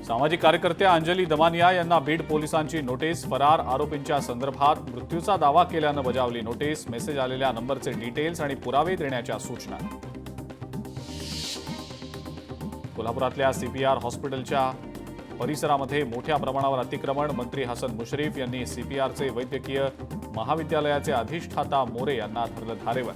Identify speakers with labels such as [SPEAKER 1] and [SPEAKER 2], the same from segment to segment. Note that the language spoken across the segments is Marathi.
[SPEAKER 1] सामाजिक कार्यकर्त्या अंजली दमानिया यांना बीड पोलिसांची नोटीस। फरार आरोपींच्या संदर्भात मृत्यूचा दावा केल्यानं बजावली नोटीस। मेसेज आलेल्या नंबरचे डिटेल्स आणि पुरावे देण्याच्या सूचना। कोल्हापुरातल्या सीपीआर हॉस्पिटलच्या परिसरामध्ये मोठ्या प्रमाणावर अतिक्रमण। मंत्री हसन मुश्रीफ यांनी सीपीआरचे वैद्यकीय महाविद्यालयाचे अधिष्ठाता मोरे यांना धरलं धारेवर।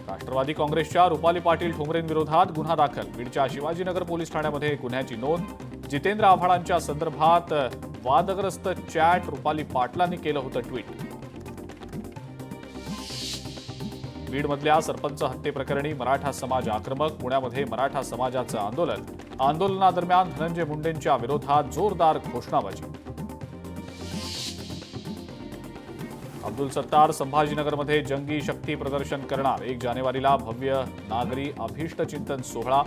[SPEAKER 1] राष्ट्रवादी काँग्रेसच्या रुपाली पाटील ठोंबरेंविरोधात गुन्हा दाखल। बीडच्या शिवाजीनगर पोलीस ठाण्यामध्ये गुन्ह्याची नोंद। जितेंद्र आव्हाडांच्या संदर्भात वादग्रस्त चॅट रुपाली पाटलांनी केलं होतं ट्विट। बीडमधल्या सरपंच हत्येप्रकरणी मराठा समाज आक्रमक। पुण्यामध्ये मराठा समाजाचं आंदोलन। आंदोलनादरम्यान धनंजय मुंडेंच्या विरोधात जोरदार घोषणाबाजी। अब्दुल सत्तार संभाजीनगरमध्ये जंगी शक्ती प्रदर्शन करणार। 1 जानेवारीला भव्य नागरी अभीष्टचिंतन सोहळा।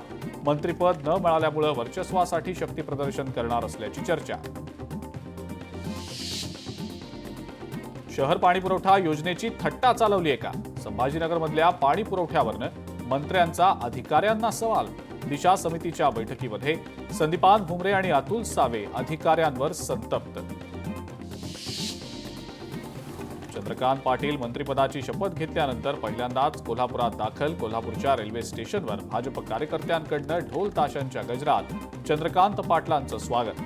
[SPEAKER 1] मंत्रिपद न मिळाल्यामुळे वर्चस्वासाठी शक्ती प्रदर्शन करणार असल्याची चर्चा। शहर पाणीपुरवठा योजनेची थट्टा चालवली आहे का? संभाजीनगरमधल्या पाणी पुरवठ्यावरनं मंत्र्यांचा अधिकाऱ्यांना सवाल। दिशा समितीच्या बैठकीमध्ये संदीपान भुमरे आणि अतुल सावे अधिकाऱ्यांवर संतप्त। चंद्रकांत पाटील मंत्रिपदाची शपथ घेतल्यानंतर पहिल्यांदाच कोल्हापुरात दाखल। कोल्हापूरच्या रेल्वे स्टेशनवर भाजप कार्यकर्त्यांकडून ढोल ताशांच्या गजरात चंद्रकांत पाटलांचं स्वागत।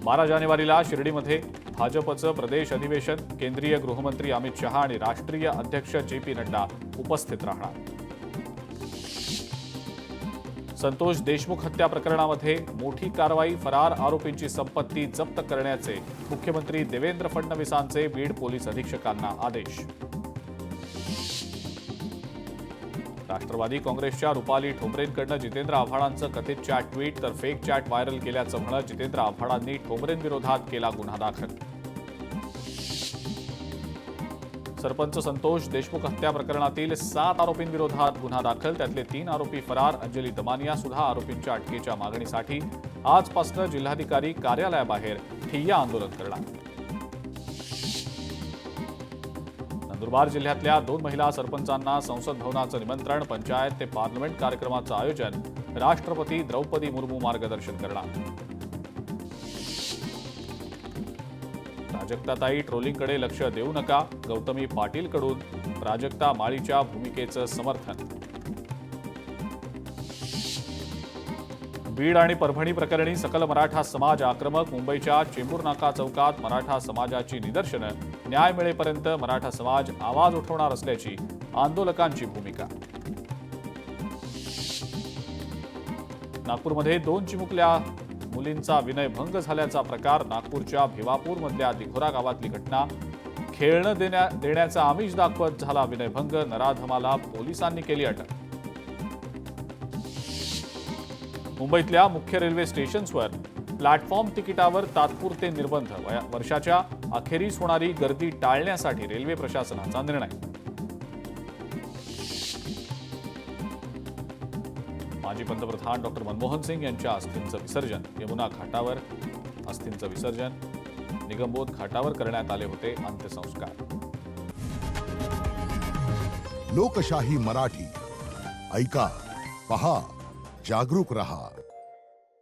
[SPEAKER 1] 12 जानेवारीला शिर्डीमध्ये भाजपचं प्रदेश अधिवेशन। केंद्रीय गृहमंत्री अमित शहा आणि राष्ट्रीय अध्यक्ष JP नड्डा उपस्थित राहणार। संतोष देशमुख हत्या प्रकरणामध्ये मोठी कारवाई। फरार आरोपींची संपत्ती जप्त करण्याचे मुख्यमंत्री देवेंद्र फडणवीसांचे बीड पोलीस अधीक्षकांना आदेश। राष्ट्रवादी काँग्रेसच्या रुपाली ठोंबरेंकडून जितेंद्र आव्हाडांचं कथित चॅट ट्विट तर फेक चॅट व्हायरल केल्याचं म्हणत जितेंद्र आव्हाडांनी ठोंबरेंविरोधात केला गुन्हा दाखल। सरपंच संतोष देशमुख हत्या प्रकरणातील 7 आरोपींविरोधात गुन्हा दाखल। त्यातले 3 आरोपी फरार। अंजली दमानिया सुद्धा आरोपींच्या अटकेच्या मागणीसाठी आजपासून जिल्हाधिकारी कार्यालयाबाहेर ठिय्या आंदोलन करणार। नंदुरबार जिल्ह्यातल्या 2 महिला सरपंचांना संसद भवनाचं निमंत्रण। पंचायत ते पार्लमेंट कार्यक्रमाचं आयोजन। राष्ट्रपती द्रौपदी मुर्मू मार्गदर्शन करणार। प्राजक्ताताई ट्रोलिंगकडे लक्ष देऊ नका। गौतमी पाटीलकडून प्राजक्ता माळीच्या भूमिकेचं समर्थन। बीड आणि परभणी प्रकरणी सकल मराठा समाज आक्रमक। मुंबईच्या चेंबूर नाका चौकात मराठा समाजाची निदर्शनं। न्याय मिळेपर्यंत मराठा समाज आवाज उठवणार असल्याची आंदोलकांची भूमिका। नागपूरमध्ये 2 चिमुकल्या मुलींचा विनयभंग झाल्याचा प्रकार। नागपूरच्या भिवापूरमधल्या दिघोरा गावातली घटना। खेळणं देण्याचा आमिष दाखवत झाला विनयभंग। नराधमाला पोलिसांनी केली अटक। मुंबईतल्या मुख्य रेल्वे स्टेशन्सवर प्लॅटफॉर्म तिकिटावर तात्पुरते निर्बंध। वर्षाच्या अखेरीस होणारी गर्दी टाळण्यासाठी रेल्वे प्रशासनाचा निर्णय। माजी पंतप्रधान डॉक्टर मनमोहन सिंग यांच्या अस्थींचं विसर्जन। यमुना घाटावर अस्थींचं विसर्जन। निगमबोध घाटावर करण्यात आले होते अंत्यसंस्कार।
[SPEAKER 2] लोकशाही मराठी ऐका, पहा, जागरूक रहा।